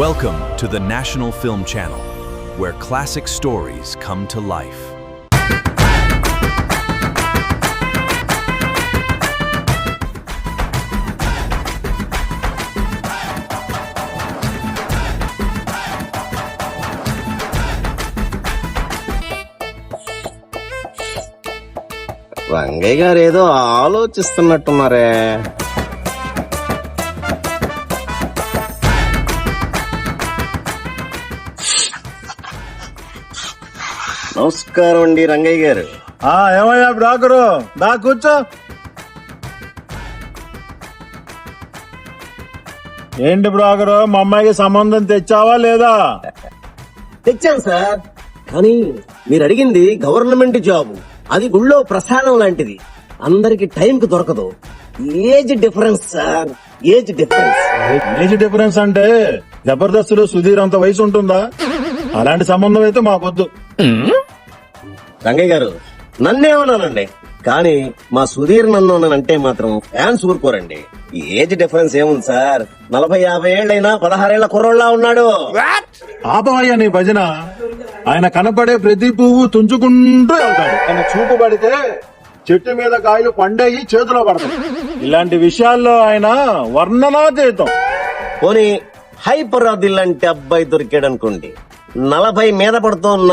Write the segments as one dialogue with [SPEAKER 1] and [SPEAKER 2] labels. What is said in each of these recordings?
[SPEAKER 1] Welcome to the National Film Channel, where classic stories come to life.
[SPEAKER 2] Rangayya గారు ఏదో ఆలోచిస్తున్నట్టున్నారే. నమస్కారం అండి రంగయ్య గారు.
[SPEAKER 3] ఏమయ్యా బ్రోకరు, దా కూర్చో. ఏంటి బ్రోకరు, మా అమ్మాయికి సంబంధం తెచ్చావా లేదా?
[SPEAKER 2] తెచ్చాను సార్, కానీ మీరు అడిగింది గవర్నమెంట్ జాబ్, అది గుళ్ళో ప్రసాదం లాంటిది, అందరికి టైంకి దొరకదు. Age difference sir, age difference.
[SPEAKER 3] Age difference అంటే జబర్దస్తులు సుధీర్ అంత వయసు ఉంటుందా? అలాంటి సంబంధం అయితే మాకొద్దు.
[SPEAKER 2] రంగయ్య గారు నన్నేమన్నానండి, కానీ మా సుధీర్ నన్ను మాత్రం ఫ్యాన్స్ ఊరుకోరండి. ఏజ్ డిఫరెన్స్ ఏముంది సార్, 40-50 ఏళ్ళైనా 16 ఏళ్ల కుర్రోళ్ళ ఉన్నాడు.
[SPEAKER 3] ఆపమయ్యా నీ భజన. ఆయన కనపడే ప్రతి పువ్వు తుంచుకుంటూ వెళ్తాడు. ఆయన చూపు పడితే చెట్టు మీద కాయలు పండయి చేతిలో పడతాయి. ఇలాంటి విషయాల్లో ఆయన వర్ణనాతీతం.
[SPEAKER 2] పోనీ హైపరాది లాంటి అబ్బాయి దొరికాడు అనుకోండి, 40 మీద పడుతున్న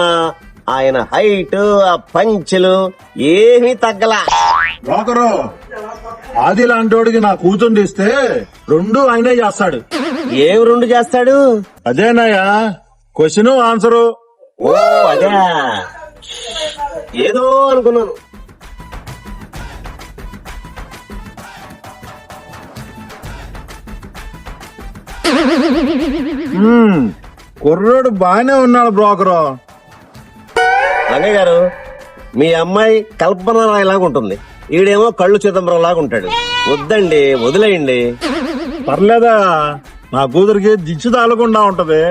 [SPEAKER 2] ఆయన హైట్, ఆ పంచులు ఏమీ తగ్గలా.
[SPEAKER 3] బ్రోకరు, ఆది లాంటోడికి నా కూతురు ఇస్తే 2 ఆయనే చేస్తాడు.
[SPEAKER 2] ఏం 2 చేస్తాడు?
[SPEAKER 3] అదేనాయా క్వశ్చన్ ఆన్సరు.
[SPEAKER 2] ఓ అదే, ఏదో అనుకున్నాను.
[SPEAKER 3] కుర్రోడు బాగానే ఉన్నాడు బ్రోకరు.
[SPEAKER 2] రంగయ్య గారు, మీ అమ్మాయి కల్పన ఇలాగా ఉంటుంది, ఈడేమో కళ్ళు చిదంబరం లాగా ఉంటాడు. వద్దండి, వదిలేయండి.
[SPEAKER 3] పర్లేదా, నా కూతురికి దిచ్చు తాలకుండా ఉంటది.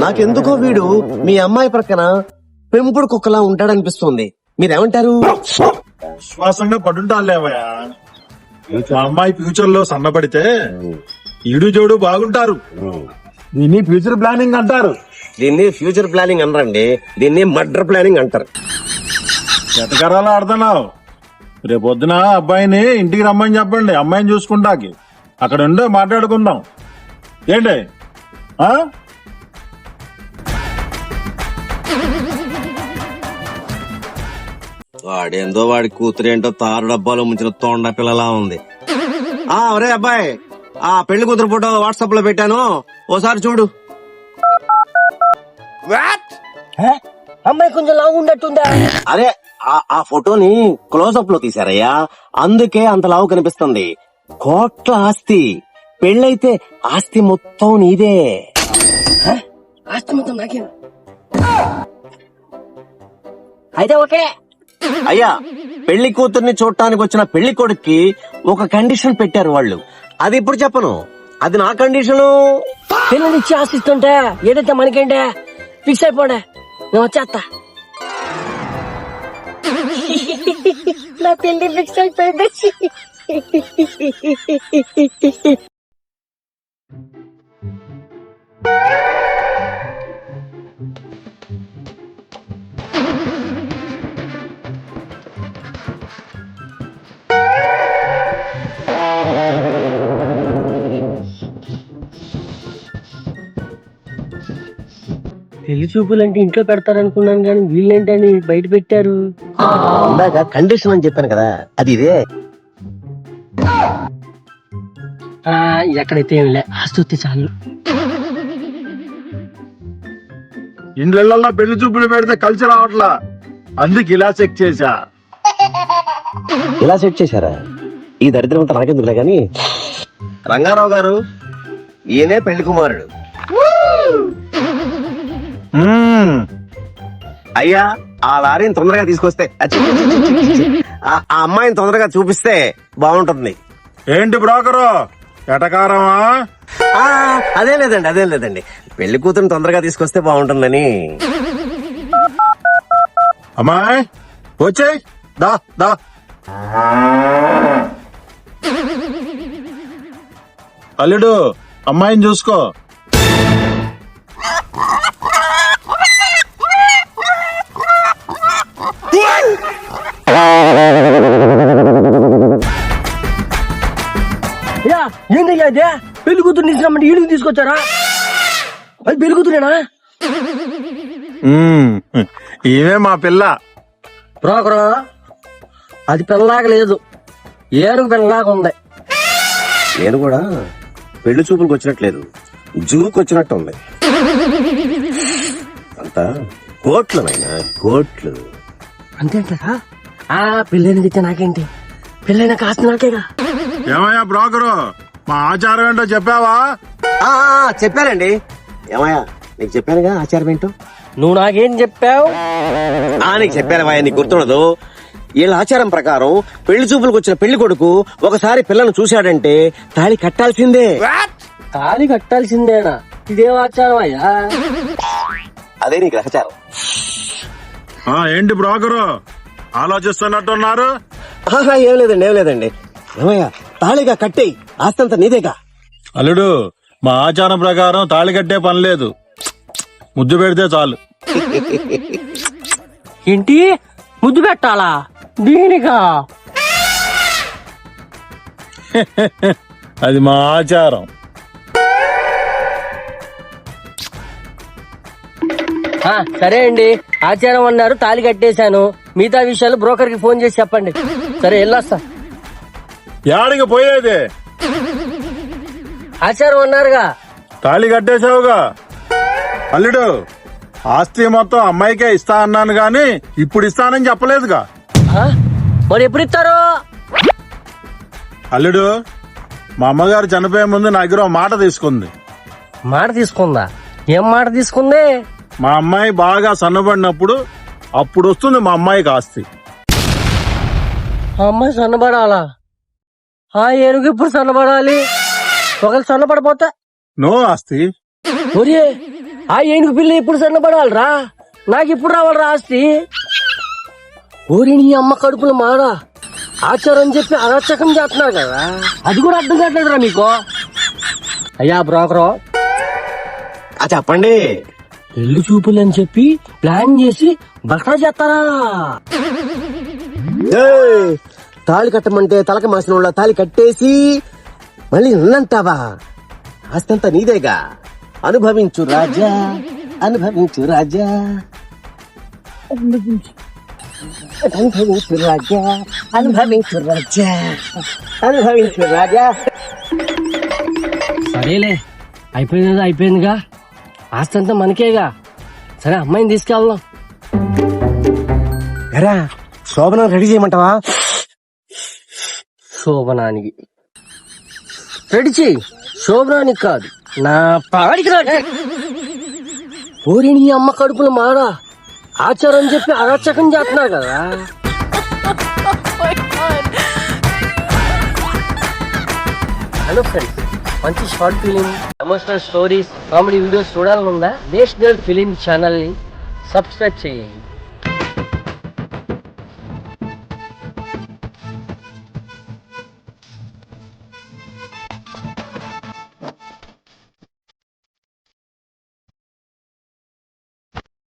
[SPEAKER 2] నాకెందుకో వీడు మీ అమ్మాయి ప్రక్కన పెంపుడు కుక్కలా ఉంటాడనిపిస్తుంది. మీరేమంటారు?
[SPEAKER 3] విశ్వాసంగా పడుంటాలేవయ్యా. మా అమ్మాయి ఫ్యూచర్ లో సన్నపడితే ఈడు జోడు బాగుంటారు. దీన్ని ఫ్యూచర్ ప్లానింగ్ అంటారు.
[SPEAKER 2] దీన్ని ఫ్యూచర్ ప్లానింగ్ అనరండి, దీన్ని మర్డర్ ప్లానింగ్ అంటారు.
[SPEAKER 3] ఎతకరాలు ఆడుతున్నావు. రేపొద్దున అబ్బాయిని ఇంటికి రమ్మని చెప్పండి, అమ్మాయిని చూసుకుంటాకి. అక్కడ ఉండే మాట్లాడుకుందాం. ఏంటి?
[SPEAKER 2] వాడేందో వాడి కూతురేంటో తారు డబ్బాలో ముంచిన తోండ పిల్లలా ఉంది. ఒరే అబ్బాయి, ఆ పెళ్లి కూతురు ఫోటో వాట్సాప్ లో పెట్టాను, ఓసారి చూడు.
[SPEAKER 4] అమ్మాయి కొంచెం లావు ఉన్నట్టుందా?
[SPEAKER 2] అరే ఆ ఫోటోని క్లోజప్ లో తీశారయ్యా, అందుకే అంత లావు కనిపిస్తుంది. కోట్ల ఆస్తి, పెళ్ళైతే ఆస్తి మొత్తం నీదే.
[SPEAKER 4] ఆస్తి మొత్తం నాకే అయితే ఓకే.
[SPEAKER 2] అయ్యా, పెళ్లి కూతుర్ని చూడటానికి వచ్చిన పెళ్లి కొడుక్కి ఒక కండిషన్ పెట్టారు వాళ్ళు, అది ఇప్పుడు చెప్పను, అది నా కండిషను.
[SPEAKER 4] పిల్లనిచ్చి ఆశిస్తుంటే ఏదైతే మనకేంటే ఫిక్స్ అయిపోండే, నేను వచ్చేస్తా. నా పెళ్లి ఫిక్స్ అయిపోయింది. పెళ్లి చూపులంటే ఇంట్లో పెడతారనుకున్నాను, కానీ వీళ్ళేంటని బయట పెట్టారు.
[SPEAKER 2] ఇందాక కండిషన్ అని చెప్పాను కదా, అది ఇదే.
[SPEAKER 4] ఎక్కడైతే ఏమిలే, ఆస్తి చాలు.
[SPEAKER 3] ఇండ్లలో పెళ్లి చూపులు పెడితే కలిసి రావట్లా, అందుకు ఇలా చెక్ చేశా.
[SPEAKER 2] ఇలా సెట్ చేశారా? ఈ దరిద్రం అంతా నాకెందుకులే గాని. రంగారావు గారు, ఈయనే పెళ్లి కుమారుడు. అయ్యా, ఆ లారీని తొందరగా తీసుకొస్తే, ఆ అమ్మాయిని తొందరగా చూపిస్తే బాగుంటుంది.
[SPEAKER 3] ఏంటి బ్రోకరు, ఎటకారమా?
[SPEAKER 2] అదేం లేదండి, పెళ్లి కూతురు తొందరగా తీసుకొస్తే బాగుంటుందని.
[SPEAKER 3] అమ్మాయి వచ్చేయ్, దా దా. అల్లుడు, అమ్మాయిని చూసుకో.
[SPEAKER 4] ఏందయ్యా అదే పెళ్లి కూతురు తీసుకురామంటే ఈడికి తీసుకొచ్చారా? అది పెళ్లి కూతురేనా?
[SPEAKER 3] ఈమె మా పిల్ల.
[SPEAKER 4] బ్రోకరు అది పిల్లలాగా లేదు, ఏనుగు పిల్లలాగా ఉంది.
[SPEAKER 2] నేను కూడా పెళ్లి చూపులకు వచ్చినట్లేదు, జూకు వచ్చినట్టు ఉంది. అంతా కోట్లమైనా కోట్లు.
[SPEAKER 4] అంతేంటా? ఆ పెళ్ళైనది ఇచ్చా నాకేంటి, పెళ్ళైనా కాస్త నాకేగా.
[SPEAKER 3] ఏమయ్యా బ్రోకరు, మా ఆచారం ఏంటో చెప్పావా?
[SPEAKER 2] చెప్పానండి. ఏమయ్యా నీకు చెప్పానుగా ఆచారం ఏంటో.
[SPEAKER 4] నువ్వు నాకేం చెప్పావు?
[SPEAKER 2] నీకు చెప్పాను వాయా, నీకు గుర్తుండదు. వీళ్ళ ఆచారం ప్రకారం పెళ్లి చూపులకు వచ్చిన పెళ్లి కొడుకు ఒకసారి పిల్లను చూశాడంటే తాళి కట్టాల్సిందే.
[SPEAKER 4] తాళి కట్టాల్సిందేనా? ఇదేం ఆచారం అయ్యా?
[SPEAKER 2] అదే నీకు ఆచారం.
[SPEAKER 3] ఏంటి బ్రోకరు ఆలోచిస్తున్నట్టున్నారు?
[SPEAKER 2] ఏం లేదండి. ఏమయ్యా తాళిగా కట్టేయి, ఆస్తంతా నీదేగా.
[SPEAKER 3] అల్లుడు, మా ఆచారం ప్రకారం తాళి కట్టే పని లేదు, ముద్దు పెడితే చాలు.
[SPEAKER 4] ఏంటి ముద్దు పెట్టాలా? దీనికా?
[SPEAKER 3] అది మా ఆచారం.
[SPEAKER 4] సరే అండి, ఆచారం అన్నారు, తాళి కట్టేశాను. మిగతా విషయాలు బ్రోకర్ కి ఫోన్ చేసి చెప్పండి. సరే వెళ్ళొస్తా.
[SPEAKER 3] యాడికి పోయేది?
[SPEAKER 4] ఆచారం అన్నారుగా.
[SPEAKER 3] తాళి కట్టేశావుగా. అల్లుడు, ఆస్తి మొత్తం అమ్మాయికే ఇస్తా అన్నాను గాని ఇప్పుడు ఇస్తానని చెప్పలేదుగా.
[SPEAKER 4] మరి ఎప్పుడు ఇస్తారు?
[SPEAKER 3] అల్లుడు, మా అమ్మగారు చనిపోయే ముందు నా దగ్గర మాట తీసుకుంది.
[SPEAKER 4] మాట తీసుకుందా? ఏం మాట తీసుకుంది?
[SPEAKER 3] మా అమ్మాయి బాగా సన్నబడినప్పుడు అప్పుడు వస్తుంది మా అమ్మాయికి ఆస్తి.
[SPEAKER 4] ఆ అమ్మాయి సన్నబడాలా? ఆ ఏనుగు ఇప్పుడు సన్నబడాలి, ఒకరు సన్నబడిపోతా
[SPEAKER 3] నో ఆస్తి.
[SPEAKER 4] ఒరే, ఆ ఏనుగు పిల్ల ఇప్పుడు సన్నబడాలరా, నాకు ఇప్పుడు రావాలరా ఆస్తి. ఓరి నీ అమ్మ కడుపులు మాడా, ఆచారం చెప్పి అరాచకం చేస్తున్నారు కదా, అది కూడా అర్థం కావట్లేదురా మీకు. అయ్యా బ్రోకరు,
[SPEAKER 2] చెప్పండి.
[SPEAKER 4] పెళ్లి చూపులు అని చెప్పి ప్లాన్ చేసి బసరా చేస్తారా?
[SPEAKER 2] తాళి కట్టమంటే తలక మాసిన వాళ్ళ తాళి కట్టేసి మళ్ళీ నన్నంటావా? ఆస్తంతా నీదేగా, అనుభవించు రాజా, అనుభవించు రాజా, అనుభవించు రాజా, అనుభవించు రాజా, అనుభవించు రాజా.
[SPEAKER 4] సరేలే, అయిపోయిందిగా, ఆస్తి అంతా మనకేగా. సరే అమ్మాయిని తీసుకెళ్దాం.
[SPEAKER 2] ఎరా శోభనం రెడీ చేయమంటావా?
[SPEAKER 4] శోభనానికి రెడీ చెయ్యి, శోభనానికి కాదు, నా పాడికి రెడీ. ఓరి నీ అమ్మ కడుపులు మాడా, ఆచారం చెప్పి అరాచకం చేస్తున్నారు కదా. హలో ఫ్రెండ్స్, మంచి short film, emotional stories, comedy videos చూడాలనుందా? నేషనల్ ఫిలిం ఛానల్ ని సబ్స్క్రైబ్ చేయండి.